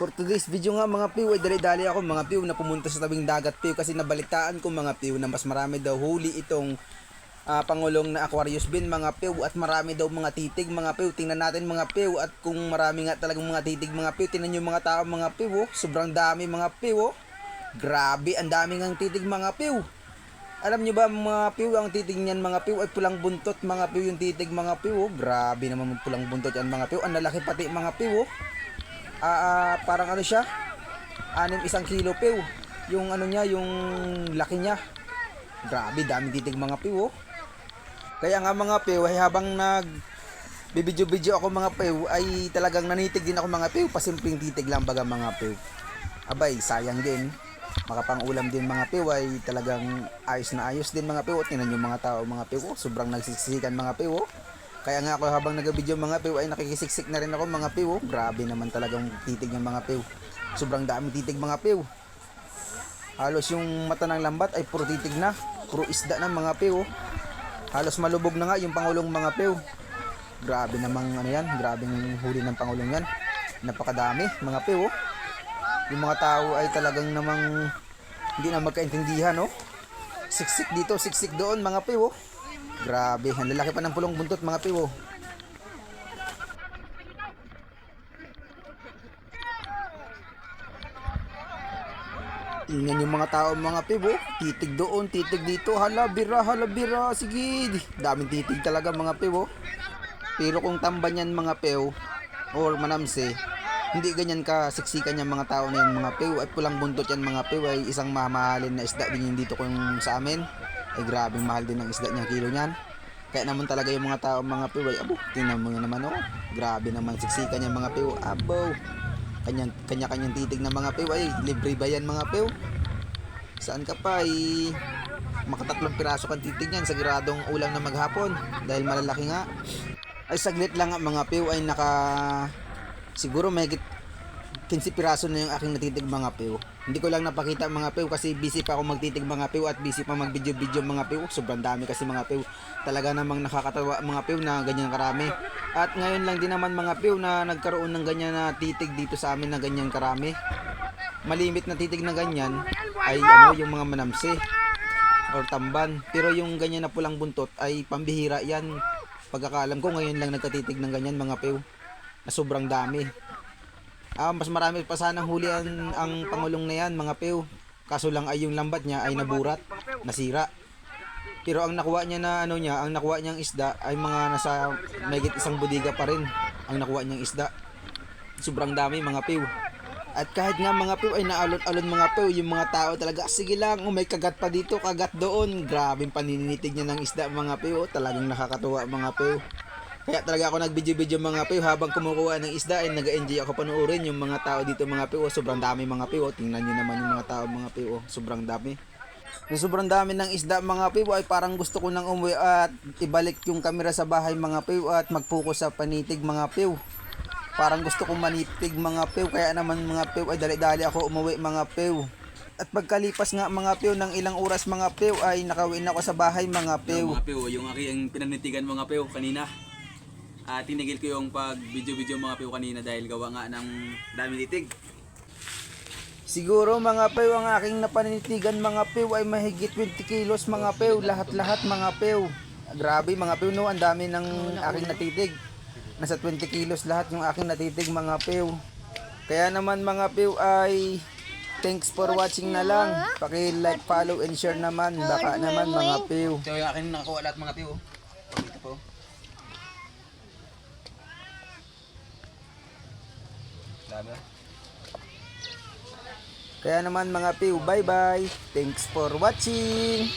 For today's video nga mga piw, ay dali-dali ako mga piw na pumunta sa tabing dagat piw kasi nabalitaan ko mga piw na mas marami daw huli itong pangulong na Aquarius bin mga piw at marami daw mga titig mga piw. Tingnan natin mga piw at kung marami nga talagang mga titig mga piw. Tingnan nyo mga tao mga piw, oh. Sobrang dami mga piw. Oh. Grabe, ang dami ngang titig mga piw. Alam nyo ba mga piw, ang titig niyan mga piw ay pulang buntot mga piw yung titig mga piw. Oh. Grabe naman pulang buntot yan mga piw. Ang lalaki pati mga piw. Oh. Parang ano siya, 1 kilo piw. Yung ano niya, yung laki niya. Grabe, dami titig mga piw. Oh. Kaya nga mga piw, ay habang bibidyo ako mga piw, ay talagang nanitig din ako mga piw. Pasimpleng titig lang baga mga piw. Abay, sayang din. Makapangulam din mga piw ay talagang ayos na ayos din mga piw. Tingnan yung mga tao mga piw. Oh. Sobrang nagsisiksikan mga piw. Oh. Kaya nga ako habang nag-video mga piw ay nakikisiksik na rin ako mga piw. Oh. Grabe naman talagang titig ng mga piw. Sobrang daming titig mga piw. Halos yung mata ng lambat ay puro titig na. Puro isda ng mga piw. Oh. Halos malubog na nga yung pangulong mga piw. Grabe namang ano yan. Grabeng huli ng pangulong yan. Napakadami mga piw. Oh. Yung mga tao ay talagang namang hindi na magkaintindihan. Oh. Siksik dito, siksik doon mga piw. Oh. Grabe, ang lalaki pa ng pulong buntot mga piw. Tingnan yung mga tao mga piw. Titig doon, titig dito. Halabira, halabira. Sige, daming titig talaga mga piw. Pero kung tamban yan mga piw or manamse, hindi ganyan ka siksikan yung mga tao na yung mga piw. At pulang buntot yan mga piw ay isang mamahalin na isda din yung dito kung sa amin. Ay grabing mahal din ang isda niya, kilo niyan. Kaya naman talaga yung mga tao mga piw ay abo, tingnan mo naman oh. Grabe naman siksikan yung mga piw. Abo. Kanya-kanyang titig ng mga piw ay libre ba yan mga piw? Saan ka pa ay makatatlong piraso kang titig niyan sa giradong ulam na maghapon dahil malalaki nga. Ay saglit lang nga mga piw ay siguro may 15 piraso na yung aking natitig mga piw. Hindi ko lang napakita mga piw kasi busy pa ako magtitig mga piw at busy pa mag video mga piw. Sobrang dami kasi mga piw. Talaga namang nakakatawa mga piw na ganyan karami. At ngayon lang din naman mga piw na nagkaroon ng ganyan na titig dito sa amin na ganyan karami. Malimit na titig na ganyan ay yung mga manamse or tamban. Pero yung ganyan na pulang buntot ay pambihira yan. Pagkakaalam ko ngayon lang nagkatitig ng ganyan mga piw. Na sobrang dami. Mas marami pa sanang huli ang pangulong na yan mga piw. Kaso lang ay yung lambat niya ay naburat, nasira. Pero ang nakuha niya na ang nakuha niyang isda ay mga nasa mahigit 1 budiga pa rin ang nakuha niyang isda. Sobrang dami mga piw. At kahit nga mga piw ay naalon-alon mga piw, yung mga tao talaga sige lang, may kagat pa dito, kagat doon. Grabeng paninitig niya ng isda mga piw. Talagang nakakatuwa mga piw. Kaya talaga ako nag-video mga piw habang kumukuha ng isda ay nag-enjoy ako panoorin yung mga tao dito mga piw. Sobrang dami mga piw. Tingnan niyo naman yung mga tao mga piw. Sobrang dami. Yung sobrang dami ng isda mga piw ay parang gusto ko nang umuwi at ibalik yung camera sa bahay mga piw at mag-focus sa panitig mga piw. Parang gusto kong manitig mga piw kaya naman mga piw ay dali-dali ako umuwi mga piw. At pagkalipas nga mga piw ng ilang oras mga piw ay nakauwi na ako sa bahay mga piw. Mga piw, yung aking pinanitigan mga piw kanina. Tinigil ko yung pag-video mga piw kanina dahil gawa nga ng dami titig. Siguro mga piw ang aking napanitigan mga piw ay mahigit 20 kilos mga piw. Lahat-lahat mga piw. Grabe mga piw no, ang dami ng aking natitig. Nasa 20 kilos lahat yung aking natitig mga piw. Kaya naman mga piw ay thanks for watching na lang. Paki-like, follow and share naman. Baka naman mga piw. Ito yung aking nakakuha lahat mga piw. Ito po. Dami. Kaya naman mga piw, bye bye. Thanks for watching.